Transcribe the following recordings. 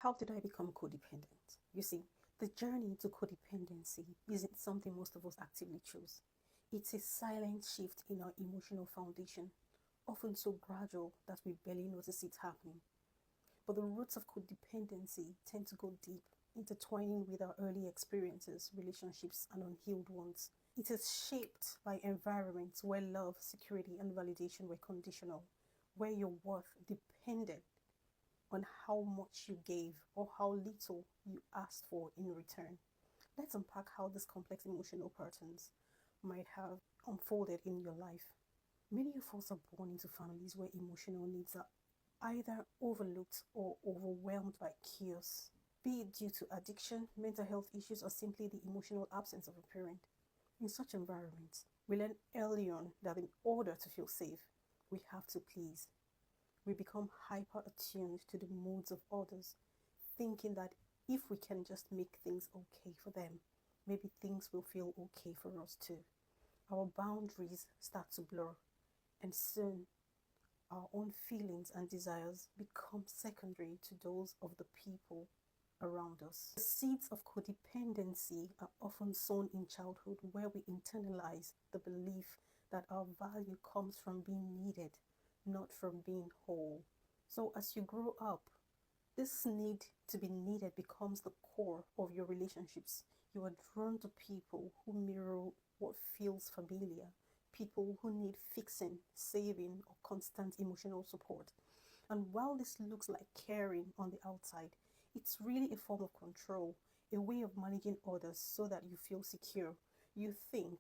How did I become codependent? You see, the journey to codependency isn't something most of us actively choose. It's a silent shift in our emotional foundation, often so gradual that we barely notice it happening. But the roots of codependency tend to go deep, intertwining with our early experiences, relationships, and unhealed wounds. It is shaped by environments where love, security, and validation were conditional, where your worth depended on how much you gave or how little you asked for in return. Let's unpack how these complex emotional patterns might have unfolded in your life. Many of us are born into families where emotional needs are either overlooked or overwhelmed by chaos, be it due to addiction, mental health issues, or simply the emotional absence of a parent. In such environments, we learn early on that in order to feel safe, we have to please. We become hyper attuned to the moods of others, thinking that if we can just make things okay for them, maybe things will feel okay for us too. Our boundaries start to blur, and soon our own feelings and desires become secondary to those of the people around us. The seeds of codependency are often sown in childhood, where we internalize the belief that our value comes from being needed, not from being whole. So as you grow up, this need to be needed becomes the core of your relationships. You are drawn to people who mirror what feels familiar, people who need fixing, saving, or constant emotional support. And while this looks like caring on the outside, it's really a form of control, a way of managing others so that you feel secure. You think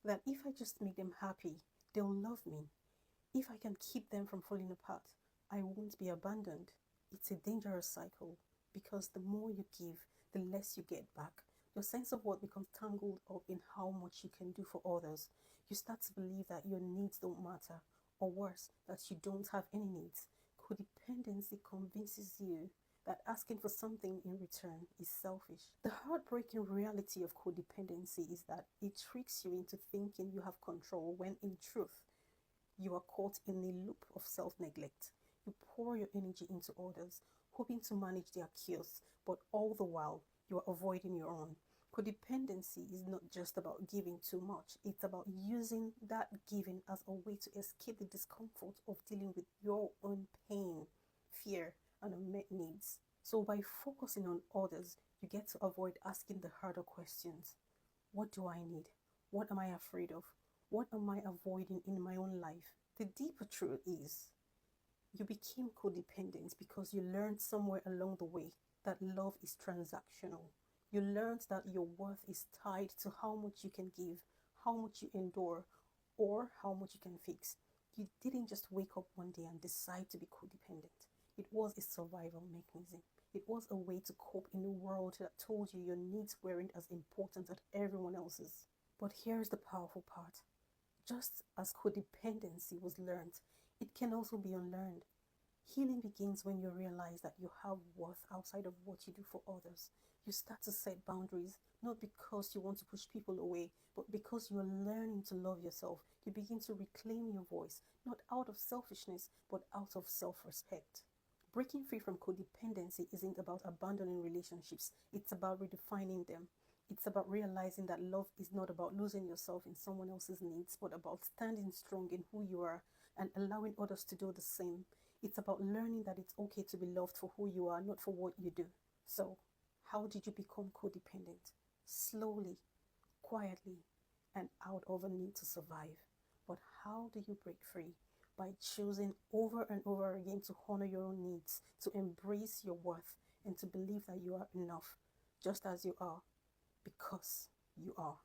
that if I just make them happy, they'll love me. If I can keep them from falling apart, I won't be abandoned. It's a dangerous cycle because the more you give, the less you get back. Your sense of worth becomes tangled up in how much you can do for others. You start to believe that your needs don't matter, or worse, that you don't have any needs. Codependency convinces you that asking for something in return is selfish. The heartbreaking reality of codependency is that it tricks you into thinking you have control when in truth, you are caught in a loop of self-neglect. You pour your energy into others, hoping to manage their chaos, but all the while, you are avoiding your own. Codependency is not just about giving too much. It's about using that giving as a way to escape the discomfort of dealing with your own pain, fear, and unmet needs. So by focusing on others, you get to avoid asking the harder questions. What do I need? What am I afraid of? What am I avoiding in my own life? The deeper truth is, you became codependent because you learned somewhere along the way that love is transactional. You learned that your worth is tied to how much you can give, how much you endure, or how much you can fix. You didn't just wake up one day and decide to be codependent. It was a survival mechanism. It was a way to cope in a world that told you your needs weren't as important as everyone else's. But here's the powerful part. Just as codependency was learned, it can also be unlearned. Healing begins when you realize that you have worth outside of what you do for others. You start to set boundaries, not because you want to push people away, but because you are learning to love yourself. You begin to reclaim your voice, not out of selfishness, but out of self-respect. Breaking free from codependency isn't about abandoning relationships, it's about redefining them. It's about realizing that love is not about losing yourself in someone else's needs, but about standing strong in who you are and allowing others to do the same. It's about learning that it's okay to be loved for who you are, not for what you do. So, how did you become codependent? Slowly, quietly, and out of a need to survive. But how do you break free? By choosing over and over again to honor your own needs, to embrace your worth, and to believe that you are enough, just as you are, because you are.